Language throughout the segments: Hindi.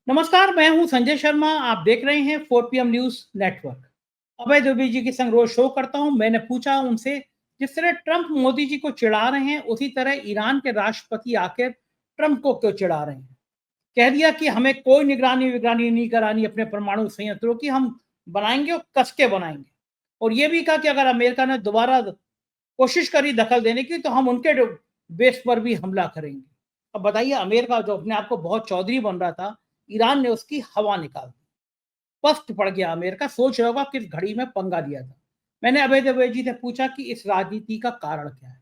नमस्कार, मैं हूं संजय शर्मा। आप देख रहे हैं 4 PM न्यूज नेटवर्क। अभय दुबे जी के संग रोज शो करता हूं। मैंने पूछा उनसे, जिस तरह ट्रंप मोदी जी को चिढ़ा रहे हैं, उसी तरह ईरान के राष्ट्रपति आकर ट्रंप को क्यों चिढ़ा रहे हैं। कह दिया कि हमें कोई निगरानी विगरानी नहीं करानी अपने परमाणु संयंत्रों की, हम बनाएंगे और कस के बनाएंगे। और ये भी कहा कि अगर अमेरिका ने दोबारा कोशिश करी दखल देने की, तो हम उनके बेस पर भी हमला करेंगे। अब बताइए, अमेरिका जो अपने आप को बहुत चौधरी बन रहा था, ईरान ने उसकी हवा निकाल दी। पस्त पड़ गया अमेरिका। सोच रहा होगा किस घड़ी में पंगा लिया था। मैंने अभय दुबे जी से पूछा कि इस राजनीति का कारण क्या है,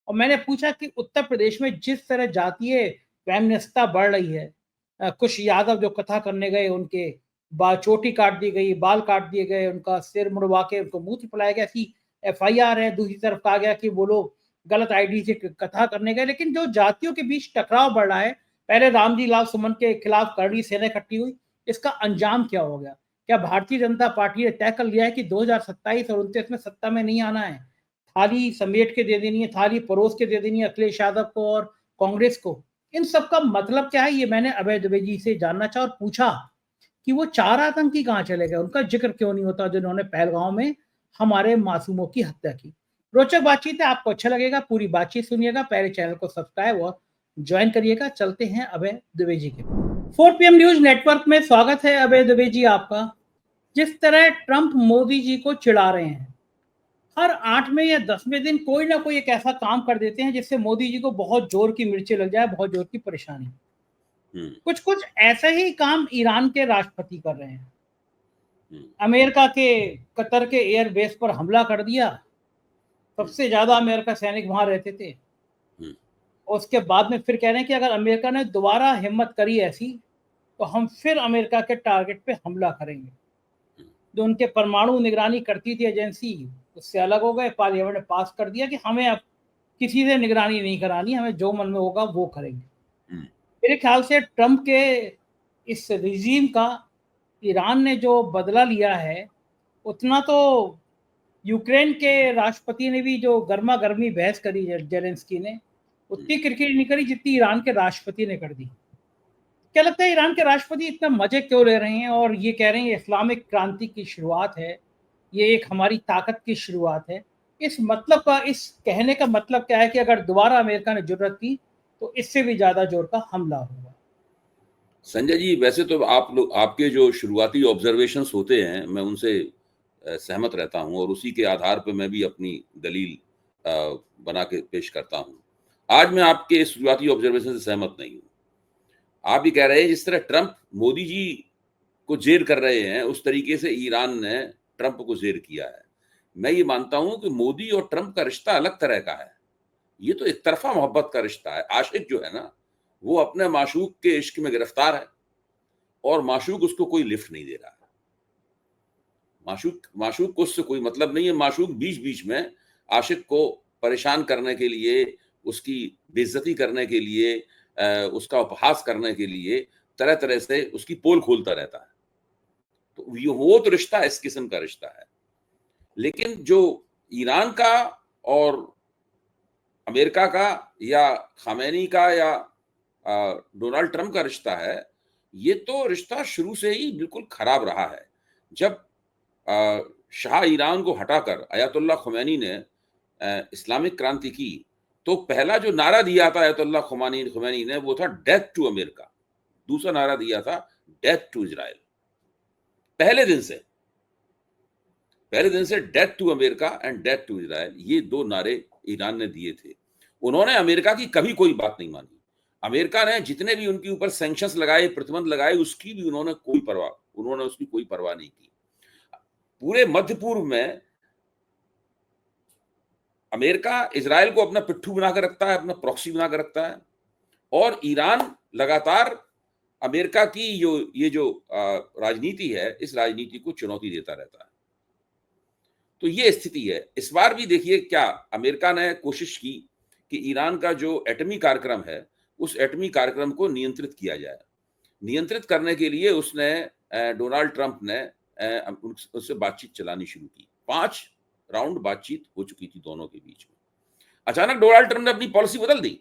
और मैंने पूछा कि उत्तर प्रदेश में जिस तरह जातीय वैमनस्यता बढ़ रही है, कुछ यादव जो कथा करने गए, उनके चोटी काट दी गई, बाल काट दिए गए, उनका सिर मुड़वा के उनको मूत्र पिलाया गया, ऐसी FIR है। दूसरी तरफ कहा गया कि वो लोग गलत आईडी से कथा करने गए। लेकिन जो जातियों के बीच टकराव बढ़ रहा है, पहले रामजी लाल सुमन के खिलाफ करड़ी सेना इकट्ठी हुई, इसका अंजाम क्या हो गया। क्या भारतीय जनता पार्टी ने तय कर लिया है कि 2027 और 29 में सत्ता में नहीं आना है, थाली समेट के दे देनी है, थाली परोस के दे देनी है अखिलेश यादव को और कांग्रेस को। इन सब का मतलब क्या है, ये मैंने अभय दुबे जी से जानना चाहा और पूछा कि वो 4 आतंकी कहाँ चले गए, उनका जिक्र क्यों नहीं होता जिन्होंने पहलगांव में हमारे मासूमों की हत्या की। रोचक बातचीत है, आपको अच्छा लगेगा। पूरी बातचीत सुनिएगा। पहले चैनल को सब्सक्राइब और ज्वाइन करिएगा। चलते हैं अभय दुबे जी के 4 PM न्यूज नेटवर्क में। स्वागत है अभय दुबे जी आपका। जिस तरह ट्रंप मोदी जी को चिढ़ा रहे हैं, हर 8वें या 10वें दिन कोई ना कोई एक ऐसा काम कर देते हैं जिससे मोदी जी को बहुत जोर की मिर्ची लग जाए, बहुत जोर की परेशानी। कुछ कुछ ऐसे ही काम ईरान के राष्ट्रपति कर रहे हैं। अमेरिका के कतर के एयरबेस पर हमला कर दिया। सबसे ज्यादा अमेरिका सैनिक वहां रहते थे। और उसके बाद में फिर कह रहे हैं कि अगर अमेरिका ने दोबारा हिम्मत करी ऐसी, तो हम फिर अमेरिका के टारगेट पे हमला करेंगे। जो उनके परमाणु निगरानी करती थी एजेंसी, उससे अलग हो गए। पार्लियामेंट ने पास कर दिया कि हमें अब किसी से निगरानी नहीं करानी, हमें जो मन में होगा वो करेंगे। मेरे ख्याल से ट्रंप के इस रिजीम का ईरान ने जो बदला लिया है, उतना तो यूक्रेन के राष्ट्रपति ने भी जो गर्मा गर्मी बहस करी जेलेंस्की ने, उतनी क्रिकेट नहीं करी जितनी ईरान के राष्ट्रपति ने कर दी। क्या लगता है, ईरान के राष्ट्रपति इतना मजे क्यों ले रहे हैं और ये कह रहे हैं इस्लामिक क्रांति की शुरुआत है, ये एक हमारी ताकत की शुरुआत है। इस मतलब का, इस कहने का मतलब क्या है कि अगर दोबारा अमेरिका ने जरूरत की, तो इससे भी ज्यादा जोर का हमला होगा। संजय जी, वैसे तो आप लोग, आपके जो शुरुआती ऑब्जर्वेशंस होते हैं, मैं उनसे सहमत रहता हूं और उसी के आधार पर मैं भी अपनी दलील बना के पेश करता हूं। आज मैं आपके शुरुआती ऑब्जर्वेशन से सहमत नहीं हूं। आप भी कह रहे हैं जिस तरह ट्रंप मोदी जी को जेर कर रहे हैं, उस तरीके से ईरान ने ट्रंप को जेर किया है। मैं ये मानता हूं कि मोदी और ट्रंप का रिश्ता अलग तरह का है। ये तो एक तरफा मोहब्बत का रिश्ता है। आशिक जो है ना, वो अपने माशूक के इश्क में गिरफ्तार है और माशूक उसको कोई लिफ्ट नहीं दे रहा है। माशूक को उससे कोई मतलब नहीं है। माशूक बीच बीच में आशिक को परेशान करने के लिए, उसकी बेइज्जती करने के लिए, उसका उपहास करने के लिए तरह तरह से उसकी पोल खोलता रहता है। तो वो तो रिश्ता इस किस्म का रिश्ता है। लेकिन जो ईरान का और अमेरिका का या खामेनी का या डोनाल्ड ट्रंप का रिश्ता है, ये तो रिश्ता शुरू से ही बिल्कुल खराब रहा है। जब शाह ईरान को हटाकर अयतुल्ला खुमैनी ने इस्लामिक क्रांति की, तो पहला जो नारा दिया था अयतुल्ला खुमैनी ने, वो था डेथ टू अमेरिका। दूसरा नारा दिया था डेथ टू इजराइल। पहले दिन से death to America and death to Israel, ये दो नारे ईरान ने दिए थे। उन्होंने अमेरिका की कभी कोई बात नहीं मानी। अमेरिका ने जितने भी उनके ऊपर सैंक्शंस लगाए, प्रतिबंध लगाए, उसकी भी उन्होंने उसकी कोई परवाह नहीं की। पूरे मध्य पूर्व में अमेरिका इजराइल को अपना पिट्ठू बनाकर रखता है, अपना प्रॉक्सी बनाकर रखता है, और ईरान लगातार अमेरिका की ये जो राजनीति है, इस राजनीति को चुनौती देता रहता है। तो ये स्थिति है। इस बार भी देखिए, क्या अमेरिका ने कोशिश की कि ईरान का जो एटमी कार्यक्रम है, उस एटमी कार्यक्रम को नियंत्रित किया जाए। नियंत्रित करने के लिए उसने डोनाल्ड ट्रंप ने उससे बातचीत चलानी शुरू की। 5 राउंड बातचीत हो चुकी थी दोनों के बीच में। अचानक डोनाल्ड ट्रंप ने अपनी पॉलिसी बदल दी।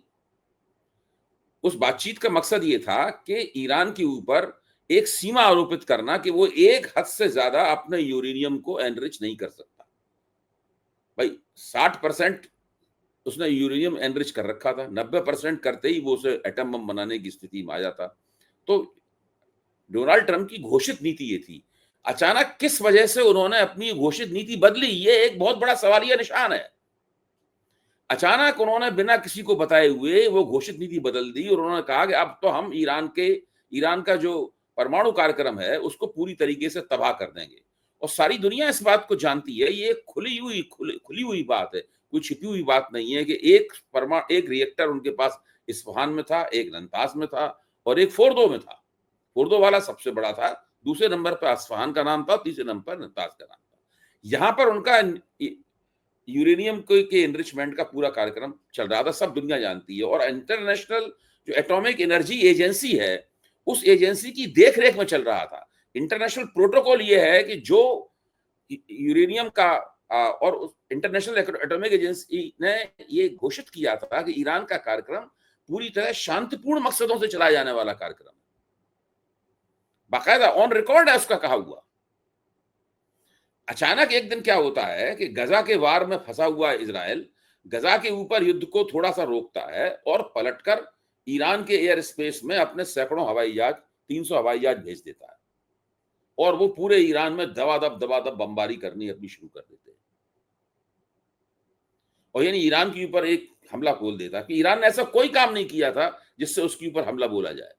उस बातचीत का मकसद ये था कि ईरान के ऊपर एक सीमा आरोपित करना कि वो एक हद से ज्यादा अपने यूरेनियम को एनरिच नहीं कर सकता। भाई 60% उसने यूरेनियम एनरिच कर रखा था, 90% करते ही वो उसे एटम बम बनाने की स्थिति में आ जाता। तो डोनाल्ड ट्रंप की घोषित नीति ये थी। अचानक किस वजह से उन्होंने अपनी घोषित नीति बदली, ये एक बहुत बड़ा सवालिया निशान है। अचानक उन्होंने बिना किसी को बताए हुए वो घोषित नीति बदल दी और उन्होंने कहा कि अब तो हम ईरान का जो परमाणु कार्यक्रम है उसको पूरी तरीके से तबाह कर देंगे। और सारी दुनिया इस बात को जानती है, ये खुली हुई बात है, कोई छिपी हुई बात नहीं है कि एक रिएक्टर उनके पास इस्फहान में था, एक नंतास में था और एक फोर्दो में था। फोर्दो वाला सबसे बड़ा था, दूसरे नंबर पर इस्फहान का नाम था, तीसरे नंबर पर नंतास का नाम था। यहां पर उनका यूरेनियम के एनरिचमेंट का पूरा कार्यक्रम चल रहा था, सब दुनिया जानती है। और इंटरनेशनल जो एटॉमिक एनर्जी एजेंसी है, उस एजेंसी की देखरेख में चल रहा था। इंटरनेशनल प्रोटोकॉल ये है कि जो यूरेनियम का और इंटरनेशनल एटॉमिक एजेंसी ने ये घोषित किया था कि ईरान का कार्यक्रम पूरी तरह शांतिपूर्ण मकसदों से चलाया जाने वाला कार्यक्रम, बाकायदा ऑन रिकॉर्ड है उसका कहा हुआ। अचानक एक दिन क्या होता है कि गजा के वार में फंसा हुआ इजराइल गजा के ऊपर युद्ध को थोड़ा सा रोकता है और पलटकर ईरान के एयर स्पेस में अपने सैकड़ों हवाई जहाज, 300 हवाई जहाज भेज देता है और वो पूरे ईरान में दबादब बमबारी करनी अपनी शुरू कर देते हैं। और यानी ईरान के ऊपर एक हमला बोल देता है कि ईरान ने ऐसा कोई काम नहीं किया था जिससे उसके ऊपर हमला बोला जाए।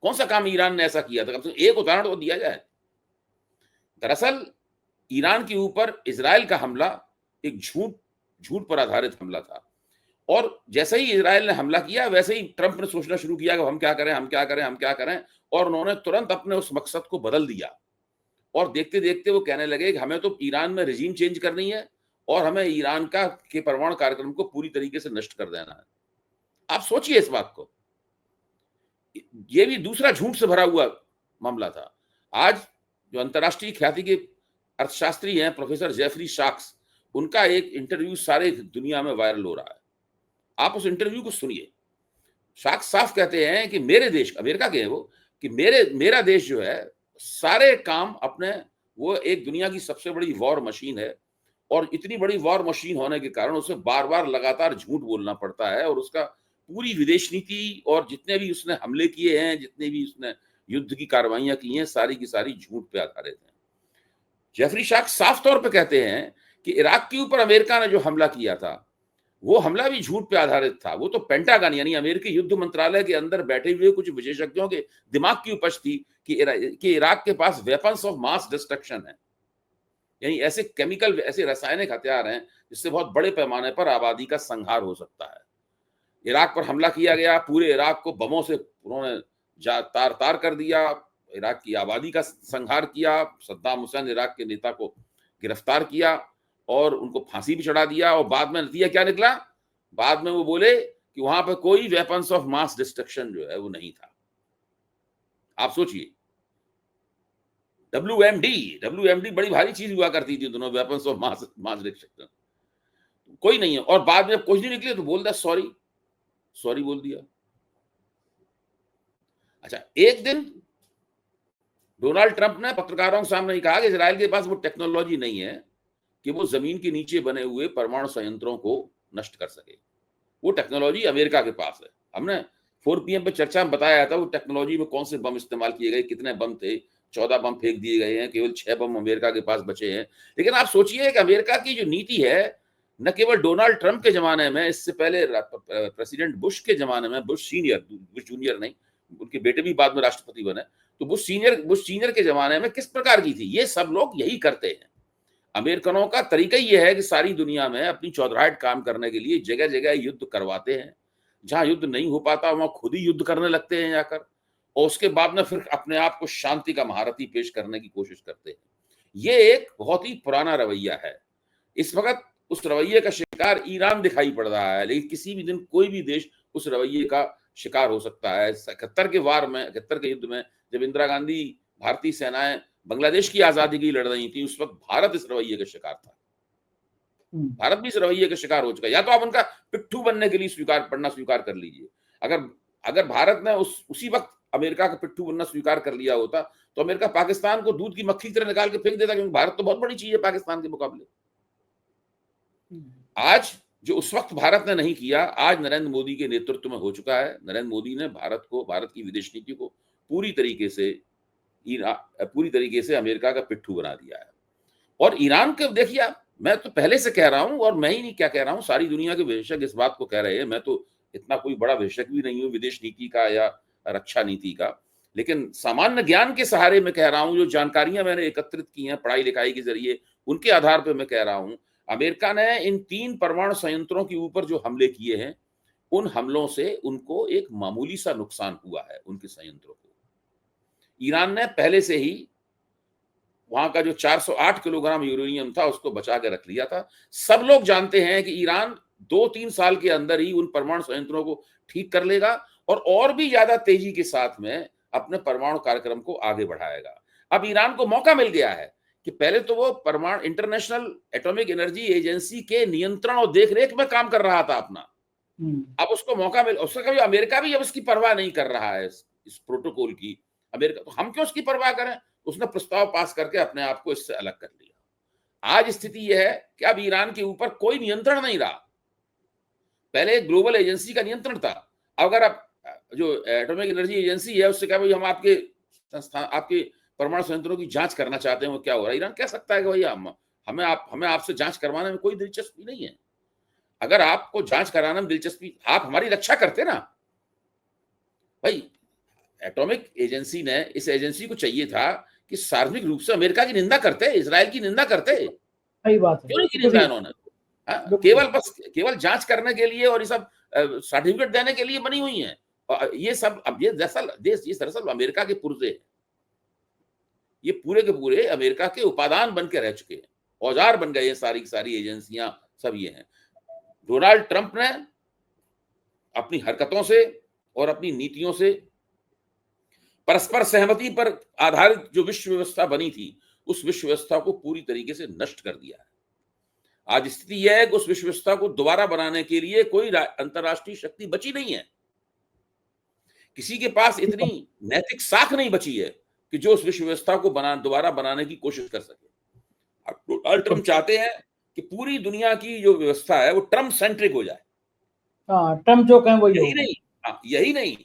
कौन सा काम ईरान ने ऐसा किया था, कम से कम एक उदाहरण तो दिया जाए। दरअसल ईरान के ऊपर इजराइल का हमला एक झूठ पर आधारित हमला था। और जैसे ही इजराइल ने हमला किया वैसे ही ट्रंप ने सोचना शुरू किया कि हम क्या करें, और उन्होंने तुरंत अपने उस मकसद को बदल दिया। और देखते देखते वो कहने लगे कि हमें तो ईरान में रेजिम चेंज करनी है और हमें ईरान के परमाणु कार्यक्रम को पूरी तरीके से नष्ट कर देना है। आप सोचिए इस बात को, ये भी दूसरा झूठ से भरा हुआ मामला था। आज जो अंतर्राष्ट्रीय ख्याति के अर्थशास्त्री हैं प्रोफेसर जेफरी साक्स, उनका एक इंटरव्यू सारे दुनिया में वायरल हो रहा है। आप उस इंटरव्यू को सुनिए। साक्स साफ कहते हैं कि मेरे देश, अमेरिका के हैं वो, कि मेरा देश जो है सारे काम अपने, वो एक दुनिया की सबसे बड़ी वॉर मशीन है और इतनी बड़ी वॉर मशीन होने के कारण उसे बार बार लगातार झूठ बोलना पड़ता है और उसका पूरी विदेश नीति और जितने भी उसने हमले किए हैं, जितने भी उसने युद्ध की कार्रवाइयां की हैं, सारी की सारी झूठ पे आधारित हैं। जेफरी साक्स साफ तौर पे कहते हैं कि इराक के ऊपर अमेरिका ने जो हमला किया था वो हमला भी झूठ पे आधारित था। वो तो पेंटागन यानी अमेरिकी युद्ध मंत्रालय के अंदर बैठे हुए कुछ विशेषज्ञों के दिमाग की उपज थी कि इराक के पास वेपन्स ऑफ मास डिस्ट्रक्शन है, यानी ऐसे केमिकल, ऐसे रासायनिक हथियार हैं जिससे बहुत बड़े पैमाने पर आबादी का संहार हो सकता है। इराक पर हमला किया गया, पूरे इराक को बमों से उन्होंने तार तार कर दिया, इराक की आबादी का संहार किया, सद्दाम हुसैन इराक के नेता को गिरफ्तार किया और उनको फांसी भी चढ़ा दिया। और बाद में नतीजा क्या निकला, बाद में वो बोले कि वहां पर कोई वेपन्स ऑफ मास डिस्ट्रक्शन जो है वो नहीं था। आप सोचिए, WMD बड़ी भारी चीज हुआ करती थी दोनों, वेपन्स ऑफ मास डिस्ट्रक्शन, कोई नहीं है। और बाद में कुछ नहीं निकले तो बोल दिया सॉरी बोल दिया। अच्छा, एक दिन डोनाल्ड ट्रंप ने पत्रकारों के सामने कहा कि इजराइल के पास वो टेक्नोलॉजी नहीं है कि वो जमीन के नीचे बने हुए परमाणु संयंत्रों को नष्ट कर सके। वो टेक्नोलॉजी अमेरिका के पास है। हमने 4 PM पे चर्चा में बताया था वो टेक्नोलॉजी में कौन से बम इस्तेमाल किए गए, कितने बम थे, 14 बम फेंक दिए गए हैं, केवल 6 बम अमेरिका के पास बचे हैं। लेकिन आप सोचिए कि अमेरिका की जो नीति है, न केवल डोनाल्ड ट्रंप के जमाने में, इससे पहले प्रेसिडेंट बुश के जमाने में, बुश जूनियर नहीं, उनके बेटे भी बाद में राष्ट्रपति बने, तो बुश सीनियर के जमाने में किस प्रकार की थी, ये सब लोग यही करते हैं। अमेरिकनों का तरीका यह है कि सारी दुनिया में अपनी चौधराहट काम करने के लिए जगह जगह युद्ध करवाते हैं, जहां युद्ध नहीं हो पाता वहां खुद ही युद्ध करने लगते हैं जाकर, और उसके बाद में फिर अपने आप को शांति का महारथी पेश करने की कोशिश करते हैं। ये एक बहुत ही पुराना रवैया है। इस वक्त उस रवैये का शिकार ईरान दिखाई पड़ रहा है, लेकिन किसी भी दिन कोई भी देश उस रवैये का शिकार हो सकता है। 71 के युद्ध में जब इंदिरा गांधी, भारतीय सेनाएं बांग्लादेश की आजादी की लड़ रही थी, उस वक्त भारत इस रवैये का शिकार था। भारत भी इस रवैये का शिकार हो चुका है। या तो आप उनका पिट्ठू बनने के लिए स्वीकार कर लीजिए। अगर भारत ने उसी वक्त अमेरिका का पिट्ठू बनना स्वीकार कर लिया होता तो अमेरिका पाकिस्तान को दूध की मक्खी की तरह निकाल के फेंक देता, क्योंकि भारत तो बहुत बड़ी चीज है पाकिस्तान के मुकाबले। आज जो उस वक्त भारत ने नहीं किया, आज नरेंद्र मोदी के नेतृत्व में हो चुका है। नरेंद्र मोदी ने भारत की विदेश नीति को पूरी तरीके से अमेरिका का पिट्ठू बना दिया है। और ईरान के देखिए आप, मैं तो पहले से कह रहा हूं, और मैं ही नहीं क्या कह रहा हूं, सारी दुनिया के विशेषज्ञ इस बात को कह रहे हैं। मैं तो इतना कोई बड़ा विशेषज्ञ भी नहीं हूं विदेश नीति का या रक्षा नीति का, लेकिन सामान्य ज्ञान के सहारे मैं कह रहा हूं, जो जानकारियां मैंने एकत्रित की हैं पढ़ाई लिखाई के जरिए, उनके आधार पर मैं कह रहा हूं, अमेरिका ने इन 3 परमाणु संयंत्रों के ऊपर जो हमले किए हैं, उन हमलों से उनको एक मामूली सा नुकसान हुआ है, उनके संयंत्रों को। ईरान ने पहले से ही वहां का जो 408 किलोग्राम यूरेनियम था उसको बचा के रख लिया था। सब लोग जानते हैं कि ईरान 2-3 साल के अंदर ही उन परमाणु संयंत्रों को ठीक कर लेगा और भी ज्यादा तेजी के साथ में अपने परमाणु कार्यक्रम को आगे बढ़ाएगा। अब ईरान को मौका मिल गया है कि पहले तो वो परमाणु इंटरनेशनल एटॉमिक एनर्जी एजेंसी के नियंत्रण और देखरेख में काम कर रहा था अपना। अब उसको मौका मिल, उसका कभी अमेरिका भी अब उसकी परवाह नहीं कर रहा है इस प्रोटोकॉल की। अमेरिका तो हम क्यों उसकी परवाह करें, उसने प्रस्ताव पास करके अपने आप को इससे अलग कर लिया। आज स्थिति यह है कि अब ईरान के ऊपर कोई नियंत्रण नहीं रहा। पहले एक ग्लोबल एजेंसी का नियंत्रण था, अगर अब जो एटॉमिक एनर्जी एजेंसी है उससे कहा भाई हम आपके परमाणु संयंत्रों की जांच करना चाहते हैं, वो क्या हो रहा है, ईरान कह सकता है कि भैया हमें आपसे जांच करवाने में कोई दिलचस्पी नहीं है। अगर आपको जांच कराने में दिलचस्पी, आप हमारी रक्षा करते ना भाई। एटॉमिक एजेंसी ने, इस एजेंसी को चाहिए था कि सार्वजनिक रूप से अमेरिका की निंदा करते, इजराइल की निंदा करते। सही बात है, क्यों नहीं की निंदा इन्होंने? केवल जांच करने के लिए और ये सब सर्टिफिकेट देने के लिए बनी हुई है। और ये सब अब ये दरअसल अमेरिका के पुर्जे हैं। ये पूरे के पूरे अमेरिका के उपादान बन के रह चुके हैं, औजार बन गए हैं, सारी की सारी एजेंसियां सब ये हैं। डोनाल्ड ट्रंप ने अपनी हरकतों से और अपनी नीतियों से परस्पर सहमति पर आधारित जो विश्व व्यवस्था बनी थी, उस विश्व व्यवस्था को पूरी तरीके से नष्ट कर दिया है। आज स्थिति यह है कि उस विश्व व्यवस्था को दोबारा बनाने के लिए कोई अंतरराष्ट्रीय शक्ति बची नहीं है। किसी के पास इतनी नैतिक साख नहीं बची है कि जो उस विश्व व्यवस्था को दोबारा बनाने की कोशिश कर सके। अब डोनाल्ड ट्रंप चाहते हैं कि पूरी दुनिया की जो व्यवस्था है वो ट्रंप सेंट्रिक हो जाए। ट्रंप जो कहें वही यही नहीं,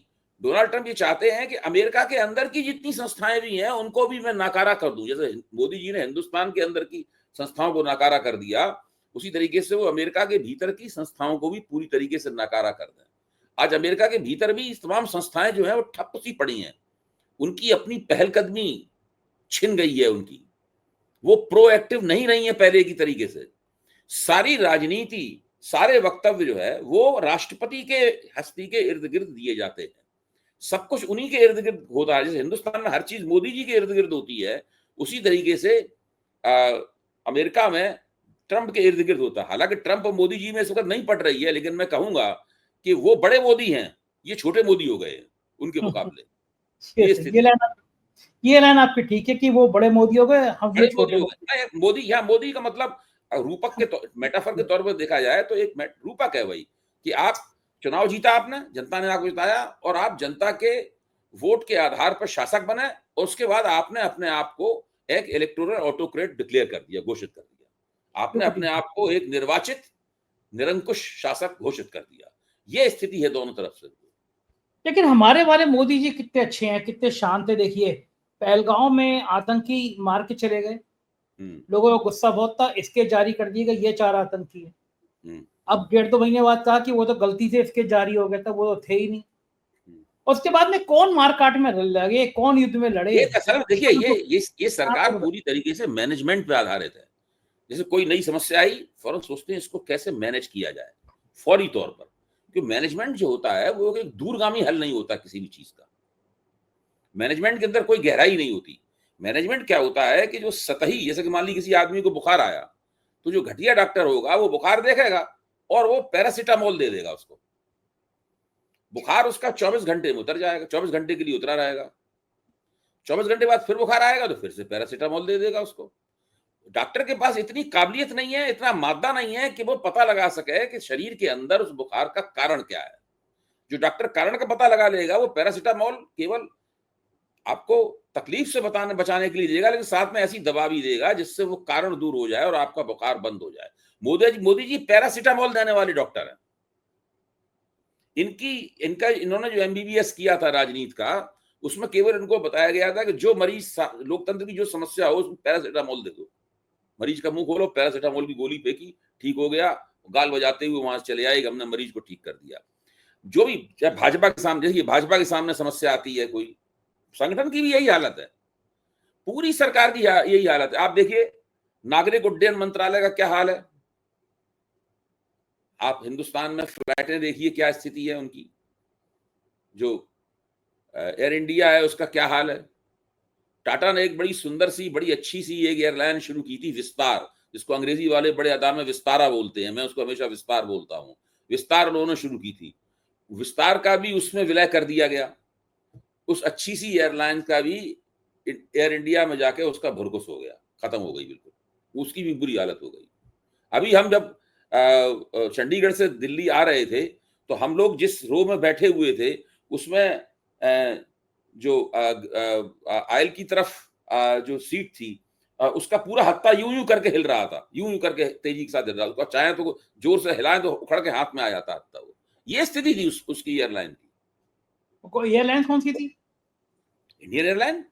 डोनाल्ड ट्रंप ये चाहते हैं कि अमेरिका के अंदर की जितनी संस्थाएं भी हैं उनको भी मैं नाकारा कर दूं। जैसे मोदी जी ने हिंदुस्तान के अंदर की संस्थाओं को नाकारा कर दिया, उसी तरीके से वो अमेरिका के भीतर की संस्थाओं को भी पूरी तरीके से नाकारा कर दें। आज अमेरिका के भीतर भी तमाम संस्थाएं जो है वो ठप सी पड़ी हैं, उनकी अपनी पहलकदमी छिन गई है उनकी, वो प्रोएक्टिव नहीं रही है पहले की तरीके से। सारी राजनीति, सारे वक्तव्य जो है वो राष्ट्रपति के हस्ती के इर्द गिर्द दिए जाते हैं, सब कुछ उन्हीं के इर्द गिर्द होता है। जैसे हिंदुस्तान में हर चीज मोदी जी के इर्द गिर्द होती है, उसी तरीके से अमेरिका में ट्रंप के इर्द गिर्द होता है। हालांकि ट्रंप और मोदी जी में इस वक्त नहीं पड़ रही है, लेकिन मैं कहूंगा कि वो बड़े मोदी हैं, ये छोटे मोदी हो गए उनके मुकाबले। ये लाइन आपकी ठीक है कि वो बड़े मोदी हो गए, हम ये छोटे मोदी। यहाँ मोदी का मतलब रूपक के मेटाफर के तौर पर देखा जाए तो एक रूपक है वही, कि आप चुनाव जीता, आपने, जनता ने आपको जिताया और आप जनता के वोट के आधार पर शासक बने, और उसके बाद आपने अपने आप को एक इलेक्टोरल ऑटोक्रेट डिक्लेयर कर दिया, घोषित कर दिया। आपने अपने आप को एक निर्वाचित निरंकुश शासक घोषित कर दिया। ये स्थिति है दोनों तरफ से। लेकिन हमारे वाले मोदी जी कितने अच्छे हैं, कितने शांत है। देखिए पहलगांव में आतंकी मार के चले गए, लोगों को गुस्सा बहुत था, इसके जारी कर दिए गए, ये 4 आतंकी है। अब 1.5-2 महीने बाद कहा कि वो तो गलती से इसके जारी हो गया था, वो तो थे ही नहीं। उसके बाद में कौन मारकाट में लगे, कौन युद्ध में लड़े। देखिए ये सरकार पूरी तरीके से मैनेजमेंट पे आधारित है। जैसे कोई नई समस्या आई, फौरन सोचते हैं इसको कैसे मैनेज किया जाए फौरी तौर पर, क्योंकि मैनेजमेंट जो होता है वो एक दूरगामी हल नहीं होता किसी भी चीज का। मैनेजमेंट के अंदर कोई गहराई नहीं होती। मैनेजमेंट क्या होता है कि जो सतही, जैसे कि मान ली किसी आदमी को बुखार आया, तो जो घटिया डॉक्टर होगा वो बुखार देखेगा और वो पैरासीटामोल दे देगा उसको। बुखार उसका 24 घंटे में उतर जाएगा, 24 घंटे के लिए उतरा रहेगा। 24 घंटे बाद फिर बुखार आएगा तो फिर से पैरासीटामोल दे देगा उसको। डॉक्टर के पास इतनी काबिलियत नहीं है, इतना मादा नहीं है कि वो पता लगा सके कि शरीर के अंदर उस बुखार का कारण क्या है। जो डॉक्टर कारण का पता लगा लेगा वो पैरासिटामोल केवल आपको तकलीफ से बचाने के लिए देगा, लेकिन साथ में ऐसी दवा भी देगा जिससे वो कारण दूर हो जाए और आपका बुखार बंद हो जाए। मोदी जी पैरासिटामोल देने वाले डॉक्टर हैं। इन्होंने जो एमबीबीएस किया था राजनीति का, उसमें केवल इनको बताया गया था कि जो मरीज लोकतंत्र की जो समस्या हो उसमें पैरासिटामोल दे दो। मरीज का मुंह खोलो, पैरासिटामोल की गोली फेंकी, ठीक हो गया, गाल बजाते हुए वहां से चले आए, हमने मरीज को ठीक कर दिया। जो भी चाहे भाजपा के सामने, देखिए भाजपा के सामने समस्या आती है, कोई संगठन की भी यही हालत है, पूरी सरकार की यही हालत है। आप देखिए नागरिक उड्डयन मंत्रालय का क्या हाल है, आप हिंदुस्तान में फ्लाइटें देखिए क्या स्थिति है उनकी, जो एयर इंडिया है उसका क्या हाल है। टाटा ने एक बड़ी सुंदर सी, बड़ी अच्छी सी एक एयरलाइन शुरू की थी, विस्तार, जिसको अंग्रेजी वाले बड़े अदा में विस्तारा बोलते हैं, मैं उसको हमेशा विस्तार बोलता हूं। विस्तार उन्होंने शुरू की थी, विस्तार का भी उसमें विलय कर दिया गया। उस अच्छी सी एयरलाइन का भी एयर इंडिया में जाके उसका भुरकुस हो गया, खत्म हो गई बिल्कुल, उसकी भी बुरी हालत हो गई। अभी हम जब चंडीगढ़ से दिल्ली आ रहे थे तो हम लोग जिस रो में बैठे हुए थे उसमें जो आयल की तरफ जो सीट थी उसका पूरा हत्था यूं यूं करके हिल रहा था, यूं यूं करके तेजी के साथ हिल रहा था, चाहे तो जोर से हिलाएं तो उखड़ के हाथ में आ जाता हत्था। वो ये स्थिति थी उसकी एयरलाइन की। एयरलाइन कौन सी थी? Indian airline,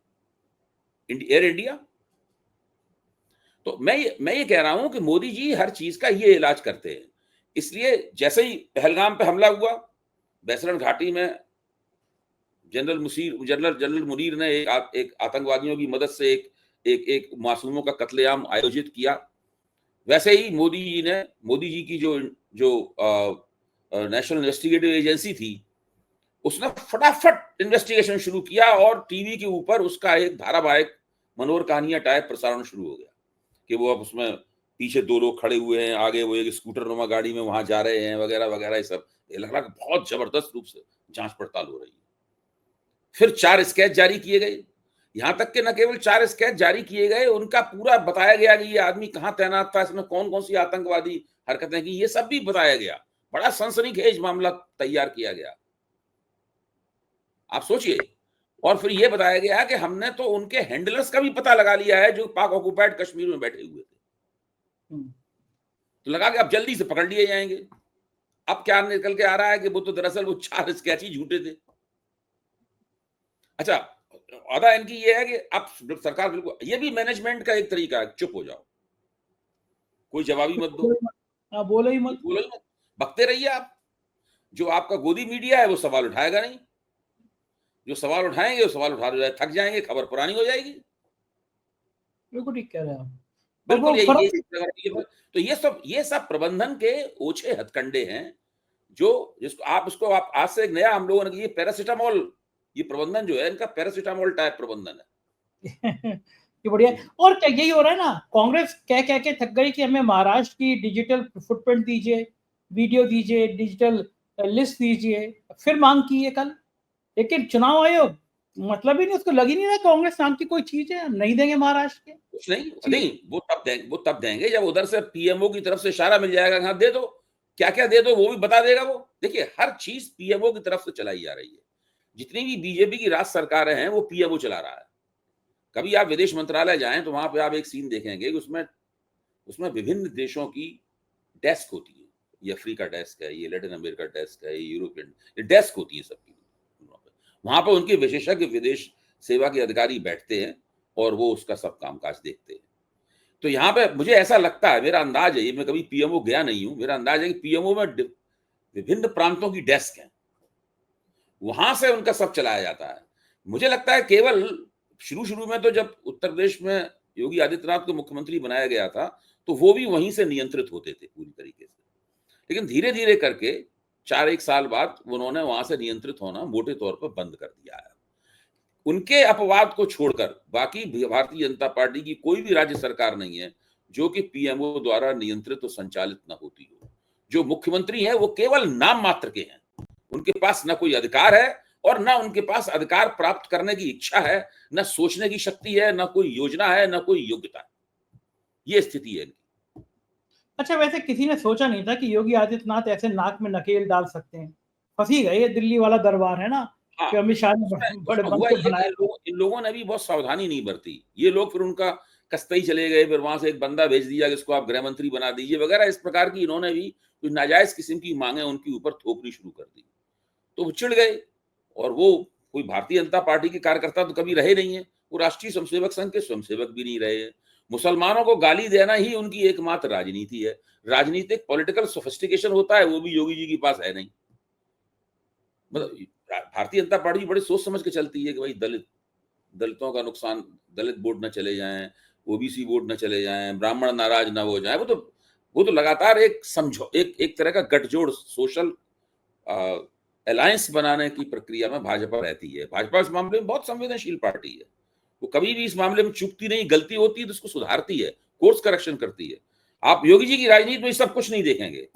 air India. तो मैं ये कह रहा हूं कि मोदी जी हर चीज का ये इलाज करते हैं। इसलिए जैसे ही पहलगाम पे हमला हुआ, बैसरण घाटी में जनरल मुनीर ने एक आतंकवादियों की मदद से एक मासूमों का कत्लेआम आयोजित किया। वैसे ही मोदी जी की जो नेशनल इन्वेस्टिगेटिव एजेंसी थी, उसने फटाफट इन्वेस्टिगेशन शुरू किया और टीवी के ऊपर उसका एक धारावाहिक मनोहर कहानियां टाइप प्रसारण शुरू हो गया कि वो अब उसमें पीछे 2 लोग खड़े हुए हैं, आगे वो एक स्कूटर नुमा गाड़ी में वहां जा रहे हैं, वगैरह वगैरह। ये सब लग रहा बहुत जबरदस्त रूप से जांच पड़ताल हो रही है। फिर 4 स्केच जारी किए गए, यहां तक कि न केवल 4 स्केच जारी किए गए, उनका पूरा बताया गया कि ये आदमी कहां तैनात था, इसने कौन कौन सी आतंकवादी हरकतें की, ये सब भी बताया गया। बड़ा सनसनीखेज मामला तैयार किया गया, आप सोचिए। और फिर ये बताया गया कि हमने तो उनके हैंडलर्स का भी पता लगा लिया है जो पाक ऑक्युपाइड कश्मीर में बैठे हुए थे। तो लगा कि अब जल्दी से पकड़ लिए जाएंगे। अब क्या निकल के आ रहा है कि वो तो दरअसल वो 4 स्केच ही झूठे थे। अच्छा, अदा इनकी ये है कि अब सरकार बिल्कुल, ये भी मैनेजमेंट का एक तरीका है, चुप हो जाओ, कोई जवाब ही मत दो, बोलो ही मत, बकते रहिए आप। जो आपका गोदी मीडिया है वो सवाल उठाएगा नहीं, जो सवाल उठाएंगे वो सवाल उठा थक जाएंगे, खबर पुरानी हो जाएगी। बिल्कुल ठीक कह रहे हैं आप। बिल्कुल यही। तो ये सब प्रबंधन के ओछे हथकंडे हैं, जिसको आप आज से एक नया हम लोगों ने, ये पैरासिटामोल, ये प्रबंधन जो है इनका पैरासिटामोल टाइप प्रबंधन है। ये बढ़िया। और क्या यही हो रहा है ना, कांग्रेस कह के थक गई कि हमें महाराष्ट्र की डिजिटल फुटप्रिंट दीजिए, वीडियो दीजिए, डिजिटल लिस्ट दीजिए, फिर मांग की है कल। लेकिन चुनाव आयोग मतलब ही नहीं, उसको लग ही नहीं रहा कांग्रेस नाम की कोई चीज है, नहीं देंगे महाराष्ट्र के कुछ नहीं, वो तब देंगे जब उधर से पीएमओ की तरफ से इशारा मिल जाएगा, हाँ दे दो, क्या क्या दे दो वो भी बता देगा वो। देखिए हर चीज पीएमओ की तरफ से चलाई जा रही है, जितनी भी बीजेपी की राज्य सरकारें हैं वो पीएमओ चला रहा है। कभी आप विदेश मंत्रालय जाएं तो वहां पे आप एक सीन देखेंगे कि उसमें विभिन्न देशों की डेस्क होती है, ये अफ्रीका डेस्क है, ये लैटिन अमेरिका डेस्क है, ये यूरोपियन डेस्क होती है सबकी। वहां पर उनके विशेषज्ञ विदेश सेवा के अधिकारी बैठते हैं और वो उसका सब कामकाज देखते हैं। तो यहाँ पे मुझे ऐसा लगता है, मेरा अंदाज है, ये मैं कभी पीएमओ गया नहीं हूं, मेरा अंदाज है कि पीएमओ में विभिन्न प्रांतों की डेस्क है, वहां से उनका सब चलाया जाता है। मुझे लगता है केवल शुरू में तो जब उत्तर प्रदेश में योगी आदित्यनाथ को मुख्यमंत्री बनाया गया था तो वो भी वहीं से नियंत्रित होते थे पूरी तरीके से, लेकिन धीरे धीरे करके 4-1 साल बाद उन्होंने वहां से नियंत्रित होना मोटे तौर पर बंद कर दिया है। उनके अपवाद को छोड़कर बाकी भारतीय जनता पार्टी की कोई भी राज्य सरकार नहीं है जो कि पीएमओ द्वारा नियंत्रित और संचालित न होती हो। जो मुख्यमंत्री हैं वो केवल नाम मात्र के हैं, उनके पास न कोई अधिकार है और न उनके पास अधिकार प्राप्त करने की इच्छा है, न सोचने की शक्ति है, न कोई योजना है, न कोई योग्यता है। ये स्थिति है। अच्छा, वैसे किसी ने सोचा नहीं था कि योगी आदित्यनाथ ऐसे नाक में नकेल डाल सकते हैं, फंस ही गए, ये दिल्ली वाला दरबार है ना, हाँ, कि अमित शाह ने बड़े उसमें बन हुआ के ये कि बनाया। इन लोगों ने भी बहुत सावधानी नहीं बरती। ये लोग फिर उनका कस्तई चले गए, फिर वहां से एक बंदा भेज दिया कि इसको आप गृह मंत्री बना दीजिए वगैरह, इस प्रकार की इन्होंने भी कुछ नाजायज किस्म की मांगे उनके ऊपर थोपनी शुरू कर दी। तो वो चिढ़ गए, और वो कोई भारतीय जनता पार्टी के कार्यकर्ता तो कभी रहे नहीं है, वो राष्ट्रीय स्वयंसेवक संघ के स्वयंसेवक भी नहीं रहे हैं। मुसलमानों को गाली देना ही उनकी एकमात्र राजनीति है। राजनीतिक पॉलिटिकल सोफिस्टिकेशन होता है, वो भी योगी जी के पास है नहीं। मतलब भारतीय जनता पार्टी बड़ी सोच समझ के चलती है कि भाई दलितों का नुकसान, दलित वोट न चले जाएं, ओबीसी वोट न चले जाएं, ब्राह्मण नाराज ना हो जाए। वो तो लगातार एक समझो एक तरह का गठजोड़, सोशल अलायंस बनाने की प्रक्रिया में भाजपा रहती है। भाजपा इस मामले में बहुत संवेदनशील पार्टी है। वो कभी भी इस मामले में चूकती नहीं, गलती होती है तो उसको सुधारती है, कोर्स करेक्शन करती है। आप योगी जी की राजनीति में ये सब कुछ नहीं देखेंगे।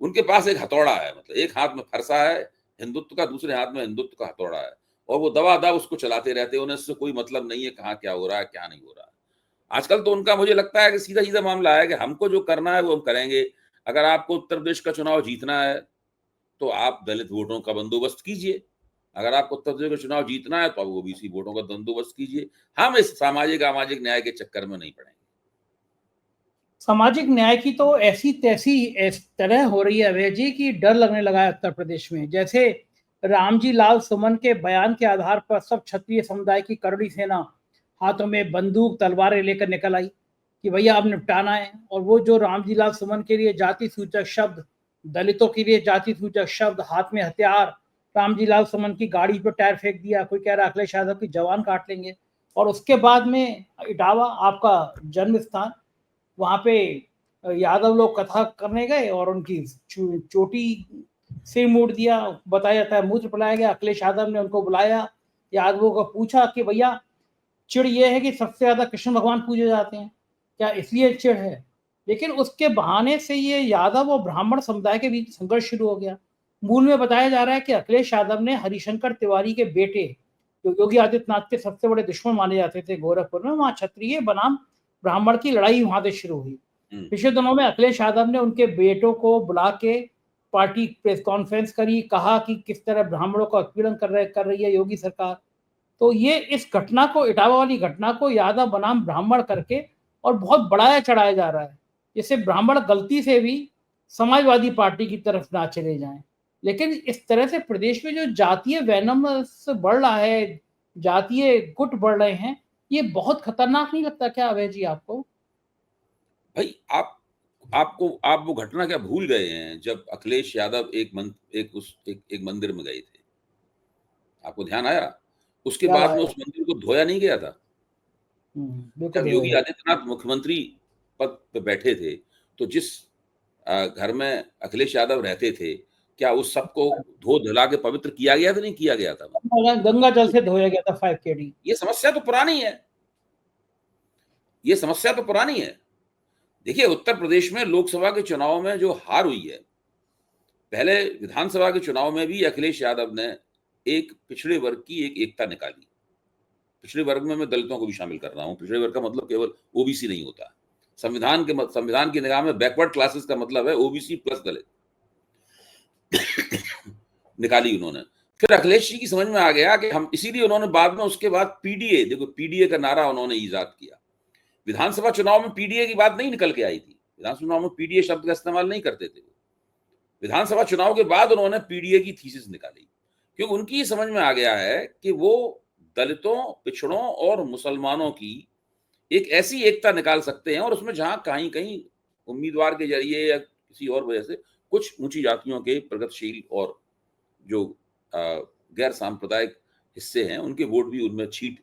उनके पास एक हथौड़ा है, मतलब एक हाथ में फरसा है हिंदुत्व का, दूसरे हाथ में हिंदुत्व का हथौड़ा है, और वो दबादब उसको चलाते रहते हैं। उन्हें इससे कोई मतलब नहीं है कहाँ क्या हो रहा है, क्या नहीं हो रहा है। आजकल तो उनका मुझे लगता है कि सीधा सीधा मामला है कि हमको जो करना है वो हम करेंगे। अगर आपको उत्तर प्रदेश का चुनाव जीतना है तो आप दलित वोटों का बंदोबस्त कीजिए। अगर आपको उत्तर प्रदेश का चुनाव जीतना है तो आप ओबीसी वोटों का बंदोबस्त कीजिए। हम इस सामाजिक सामाजिक न्याय के चक्कर में नहीं पड़ेंगे। सामाजिक न्याय की तो ऐसी तैसी इस तरह हो रही है अभय जी की डर लगने लगा है उत्तर प्रदेश में। जैसे रामजी लाल सुमन के बयान के आधार पर सब क्षत्रिय समुदाय की करड़ी सेना हाथों में बंदूक तलवारें लेकर निकल आई कि भैया अब निपटाना है। और वो जो रामजी लाल सुमन के लिए जाति सूचक शब्द, दलितों के लिए जाति सूचक शब्द, हाथ में हथियार, रामजी लाल सुमन की गाड़ी पर टायर फेंक दिया, कोई कह रहा अखिलेश यादव की जवान काट लेंगे। और उसके बाद में इटावा आपका जन्म स्थान, वहां पे यादव लोग कथा करने गए और उनकी चोटी सिर मोड़ दिया। बताया जाता है मूत्र पिलाया गया। अखिलेश यादव ने उनको बुलाया, यादवों को पूछा कि भैया चिड़ ये है कि सबसे ज्यादा कृष्ण भगवान पूजे जाते हैं, क्या इसलिए चिड़ है? लेकिन उसके बहाने से ये यादव और ब्राह्मण समुदाय के बीच संघर्ष शुरू हो गया। मूल में बताया जा रहा है कि अखिलेश यादव ने हरिशंकर तिवारी के बेटे, जो योगी आदित्यनाथ के सबसे बड़े दुश्मन माने जाते थे गोरखपुर में, वहां क्षत्रिय बनाम ब्राह्मण की लड़ाई वहां से शुरू हुई। पिछले दिनों में अखिलेश यादव ने उनके बेटों को बुला के पार्टी प्रेस कॉन्फ्रेंस करी, कहा कि किस तरह ब्राह्मणों का उत्पीड़न कर रही है योगी सरकार। तो ये इस घटना को, इटावा वाली घटना को यादव बनाम ब्राह्मण करके और बहुत बढ़ाया चढ़ाया जा रहा है, जिससे ब्राह्मण गलती से भी समाजवादी पार्टी की तरफ ना चले जाएं। लेकिन इस तरह से प्रदेश में जो जातीय वैनम बढ़ रहा है, जातीय गुट बढ़ रहे हैं, ये बहुत खतरनाक नहीं लगता क्या अभय जी आपको? भाई आप वो घटना क्या भूल गए हैं जब अखिलेश यादव एक मंदिर में गए थे? आपको ध्यान आया? उसके याद बाद में आया। उस मंदिर को धोया नहीं गया था। बिल्कुल जब हो योगी गया। आदित्यनाथ मुख्यमंत्री पद पे बैठे थे तो जिस घर में अखिलेश यादव रहते थे, क्या उस सबको धो धुला के पवित्र किया गया था? नहीं किया गया था। गंगा जल से धोया गया था 5 KD। ये समस्या तो पुरानी है। ये समस्या तो पुरानी है। देखिए, उत्तर प्रदेश में लोकसभा के चुनाव में जो हार हुई है, पहले विधानसभा के चुनाव में भी अखिलेश यादव ने एक पिछड़े वर्ग की एक एकता निकाली। पिछड़े वर्ग में मैं दलितों को भी शामिल कर रहा हूं। पिछड़े वर्ग का मतलब केवल ओबीसी नहीं होता। संविधान की निगाह में बैकवर्ड क्लासेस का मतलब है ओबीसी प्लस दलित। निकाली उन्होंने। फिर अखिलेश जी की समझ में आ गया कि हम, इसीलिए उन्होंने बाद में उसके बाद पीडीए, देखो पीडीए का नारा उन्होंने ईजाद किया। विधानसभा चुनाव में पीडीए की बात नहीं निकल के आई थी। विधानसभा चुनाव में पीडीए शब्द का इस्तेमाल नहीं करते थे। विधानसभा चुनाव के बाद उन्होंने पीडीए की थीसिस निकाली, क्योंकि उनकी ये समझ में आ गया है कि वो दलितों, पिछड़ों और मुसलमानों की एक ऐसी एकता निकाल सकते हैं, और उसमें जहां कहीं कहीं उम्मीदवार के जरिए या किसी और वजह से कुछ ऊंची जातियों के प्रगतिशील और जो गैर सांप्रदायिक हिस्से हैं, उनके वोट भी उनमें छीट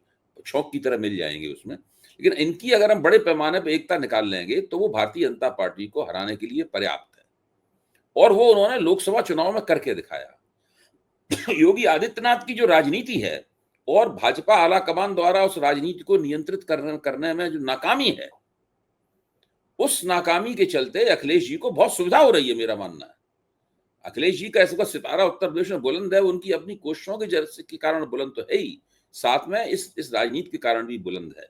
छौंक की तरह मिल जाएंगे उसमें। लेकिन इनकी अगर हम बड़े पैमाने पर एकता निकाल लेंगे तो वो भारतीय जनता पार्टी को हराने के लिए पर्याप्त है, और वो उन्होंने लोकसभा चुनाव में करके दिखाया। योगी आदित्यनाथ की जो राजनीति है और भाजपा आलाकमान द्वारा उस राजनीति को नियंत्रित करने में जो नाकामी है, उस नाकामी के चलते अखिलेश जी को बहुत सुविधा हो रही है, मेरा मानना है। अखिलेश जी का ऐसा सितारा उत्तर प्रदेश में बुलंद है, उनकी अपनी कोशिशों के कारण बुलंद तो है ही, साथ में इस राजनीति के कारण भी बुलंद है।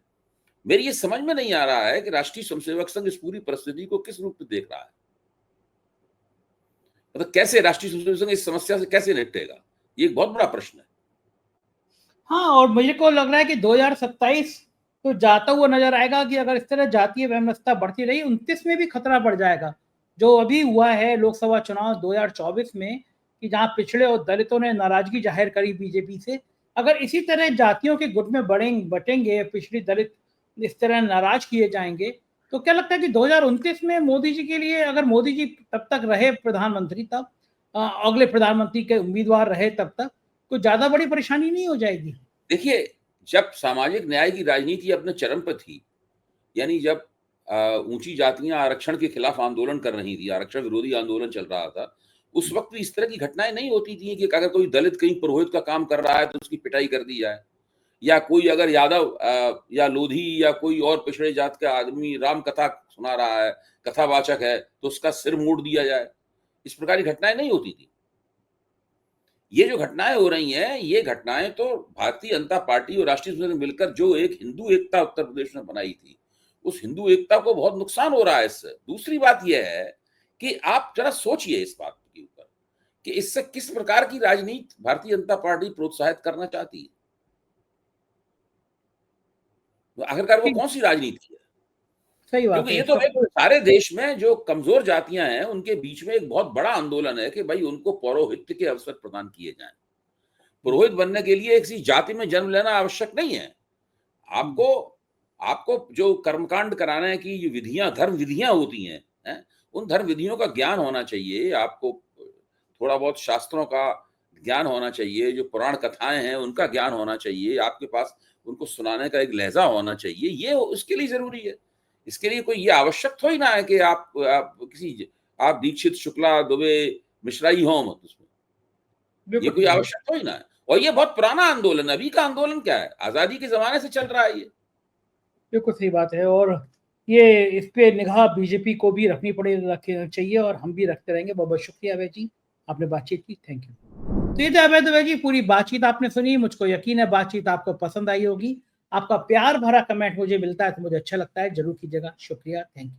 मेरी ये समझ में नहीं आ रहा है कि राष्ट्रीय स्वयंसेवक संघ इस पूरी परिस्थिति को किस रूप में देख रहा है। मतलब कैसे राष्ट्रीय स्वयंसेवक संघ इस समस्या से कैसे निपटेगा? ये एक बहुत बड़ा प्रश्न है। हाँ, और मुझे को लग रहा है कि 2027 तो जाता हुआ नजर आएगा कि अगर इस तरह जातीय वैमनस्यता बढ़ती रही 29 में भी खतरा बढ़ जाएगा। जो अभी हुआ है लोकसभा चुनाव 2024 में कि जहां पिछड़े और दलितों ने नाराजगी जाहिर करी बीजेपी से, अगर इसी तरह जातियों के गुट में बटेंगे पिछड़ी दलित इस तरह नाराज किए जाएंगे, तो क्या लगता है कि 2029 में मोदी जी के लिए, अगर मोदी जी तब तक रहे प्रधानमंत्री, तब अगले प्रधानमंत्री के उम्मीदवार रहे तब तक, कोई ज्यादा बड़ी परेशानी नहीं हो जाएगी? देखिए, जब सामाजिक न्याय की राजनीति अपने चरम पर थी, यानी जब ऊंची जातियां आरक्षण के खिलाफ आंदोलन कर रही थी, आरक्षण विरोधी आंदोलन चल रहा था, उस वक्त भी इस तरह की घटनाएं नहीं होती थी कि अगर कोई दलित कहीं पुरोहित का काम कर रहा है तो उसकी पिटाई कर दी जाए, या कोई अगर यादव या लोधी या कोई और पिछड़े जात का आदमी राम कथा सुना रहा है, कथावाचक है, तो उसका सिर मोड़ दिया जाए। इस प्रकार की घटनाएं नहीं होती थी। ये जो घटनाएं हो रही हैं, ये घटनाएं तो भारतीय जनता पार्टी और राष्ट्रीय स्वयंसेवक संघ मिलकर जो एक हिंदू एकता उत्तर प्रदेश में बनाई थी, उस हिंदू एकता को बहुत नुकसान हो रहा है इससे। दूसरी बात यह है कि आप जरा सोचिए इस बात के ऊपर कि इससे किस प्रकार की राजनीति भारतीय जनता पार्टी प्रोत्साहित करना चाहती है। तो आखिरकार वो ठीक, कौन सी राजनीति है? सही बात क्योंकि है ये तो सब। एक सारे देश में जो कमजोर जातियां हैं उनके बीच में एक बहुत बड़ा आंदोलन है कि भाई उनको पौरोहित्य के अवसर प्रदान किए जाएं। पुरोहित बनने के लिए किसी जाति में जन्म लेना आवश्यक नहीं है। आपको आपको जो कर्मकांड कराने की जो विधियां, धर्म विधियां होती हैं, उन धर्म विधियों का ज्ञान होना चाहिए। आपको थोड़ा बहुत शास्त्रों का ज्ञान होना चाहिए, जो पुराण कथाएं हैं उनका ज्ञान होना चाहिए, आपके पास उनको सुनाने का एक लहजा होना चाहिए। ये उसके लिए जरूरी है। इसके लिए कोई ये आवश्यक थोड़ी ना है कि आप दीक्षित, शुक्ला, दुबे, मिश्रा ही हो मत उसमें। ये बिल्कुल कोई ठीक है। आवश्यक थोड़ी ना है। और ये बहुत पुराना आंदोलन है, अभी का आंदोलन क्या है, आजादी के जमाने से चल रहा है ये। बिल्कुल सही बात है, और ये इस पे निगाह बीजेपी को भी रखनी चाहिए, और हम भी रखते रहेंगे। बहुत बहुत शुक्रिया अभय जी, आपने बातचीत की, थैंक यू। तो ये तो अभय जी, पूरी बातचीत आपने सुनी, मुझको यकीन है बातचीत आपको पसंद आई होगी। आपका प्यार भरा कमेंट मुझे मिलता है तो मुझे अच्छा लगता है, जरूर कीजिएगा। शुक्रिया, थैंक यू।